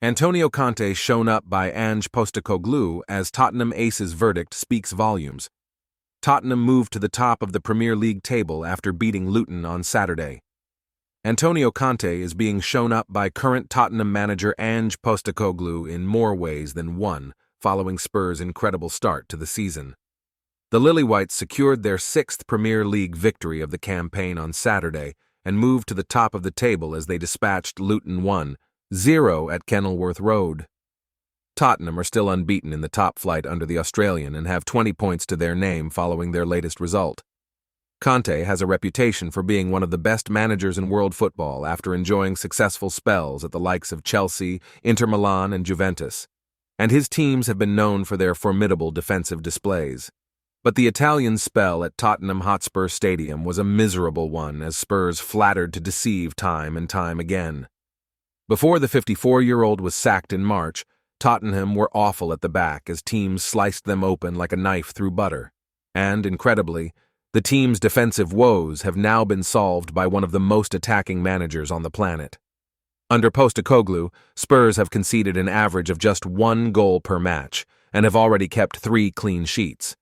Antonio Conte shown up by Ange Postecoglou as Tottenham ace's verdict speaks volumes. Tottenham moved to the top of the Premier League table after beating Luton on Saturday. Antonio Conte is being shown up by current Tottenham manager Ange Postecoglou in more ways than one, following Spurs' incredible start to the season. The Lilywhites secured their sixth Premier League victory of the campaign on Saturday and moved to the top of the table as they dispatched Luton 1-0 at Kenilworth Road. Tottenham are still unbeaten in the top flight under the Australian and have 20 points to their name following their latest result. Conte has a reputation for being one of the best managers in world football after enjoying successful spells at the likes of Chelsea, Inter Milan, and Juventus, and his teams have been known for their formidable defensive displays. But the Italian spell at Tottenham Hotspur Stadium was a miserable one as Spurs flattered to deceive time and time again. Before the 54-year-old was sacked in March, Tottenham were awful at the back as teams sliced them open like a knife through butter. And, incredibly, the team's defensive woes have now been solved by one of the most attacking managers on the planet. Under Postecoglou, Spurs have conceded an average of just 1 goal per match and have already kept 3 clean sheets.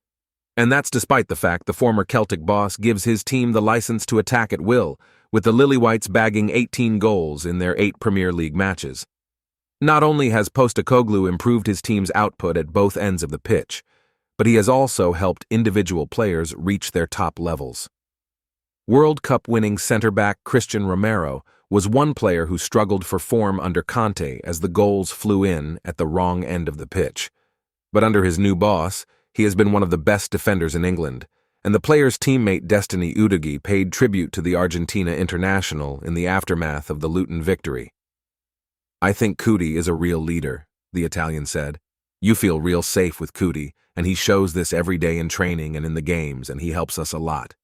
And that's despite the fact the former Celtic boss gives his team the license to attack at will, with the Lilywhites bagging 18 goals in their 8 Premier League matches. Not only has Postecoglou improved his team's output at both ends of the pitch, but he has also helped individual players reach their top levels. World Cup-winning centre-back Christian Romero was one player who struggled for form under Conte as the goals flew in at the wrong end of the pitch. But under his new boss, he has been one of the best defenders in England, and the player's teammate Destiny Udogie paid tribute to the Argentina international in the aftermath of the Luton victory. "I think Cuti is a real leader," the Italian said. "You feel real safe with Cuti, and he shows this every day in training and in the games, and he helps us a lot."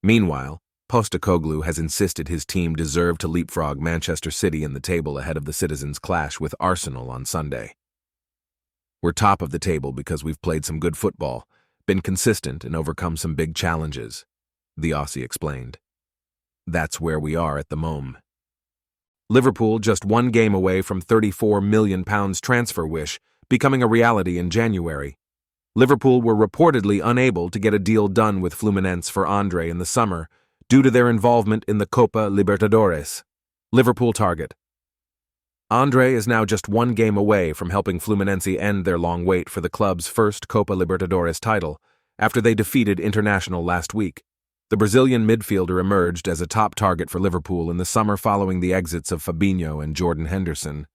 Meanwhile, Postecoglou has insisted his team deserved to leapfrog Manchester City in the table ahead of the Citizens' clash with Arsenal on Sunday. "We're top of the table because we've played some good football, been consistent and overcome some big challenges," the Aussie explained. "That's where we are at the moment." Liverpool just 1 game away from £34 million transfer wish becoming a reality in January. Liverpool were reportedly unable to get a deal done with Fluminense for Andre in the summer due to their involvement in the Copa Libertadores. Liverpool target. Andre is now just 1 game away from helping Fluminense end their long wait for the club's first Copa Libertadores title after they defeated International last week. The Brazilian midfielder emerged as a top target for Liverpool in the summer following the exits of Fabinho and Jordan Henderson.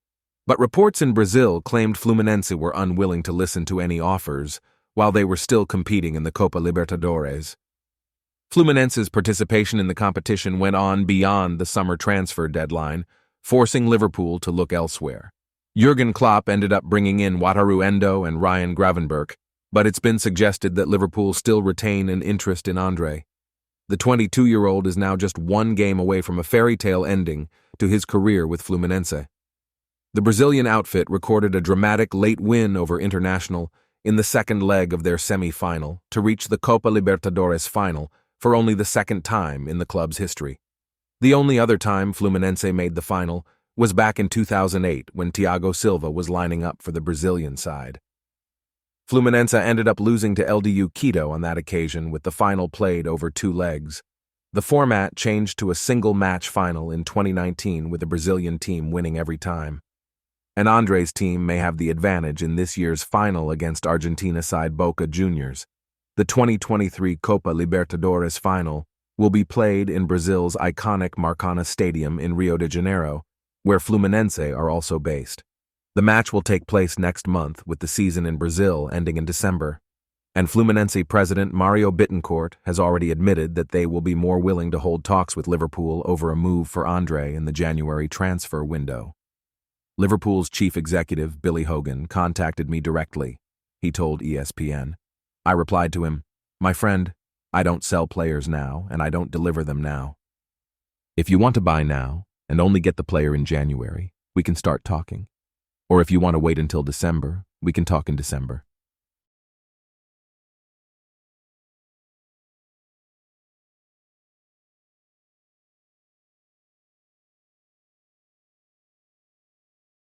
But reports in Brazil claimed Fluminense were unwilling to listen to any offers while they were still competing in the Copa Libertadores. Fluminense's participation in the competition went on beyond the summer transfer deadline, forcing Liverpool to look elsewhere. Jurgen Klopp ended up bringing in Wataru Endo and Ryan Gravenberch, but it's been suggested that Liverpool still retain an interest in Andre. The 22-year-old is now just 1 game away from a fairy tale ending to his career with Fluminense. The Brazilian outfit recorded a dramatic late win over International in the second leg of their semi-final to reach the Copa Libertadores final for only the 2nd time in the club's history. The only other time Fluminense made the final was back in 2008 when Thiago Silva was lining up for the Brazilian side. Fluminense ended up losing to LDU Quito on that occasion with the final played over 2 legs. The format changed to a single-match final in 2019 with the Brazilian team winning every time. And Andre's team may have the advantage in this year's final against Argentina side Boca Juniors. The 2023 Copa Libertadores final will be played in Brazil's iconic Maracana Stadium in Rio de Janeiro, where Fluminense are also based. The match will take place next month, with the season in Brazil ending in December. And Fluminense president Mario Bittencourt has already admitted that they will be more willing to hold talks with Liverpool over a move for Andre in the January transfer window. Liverpool's chief executive, Billy Hogan, contacted me directly, he told ESPN. I replied to him, "My friend, I don't sell players now, and I don't deliver them now. If you want to buy now, and only get the player in January, we can start talking. Or if you want to wait until December, we can talk in December."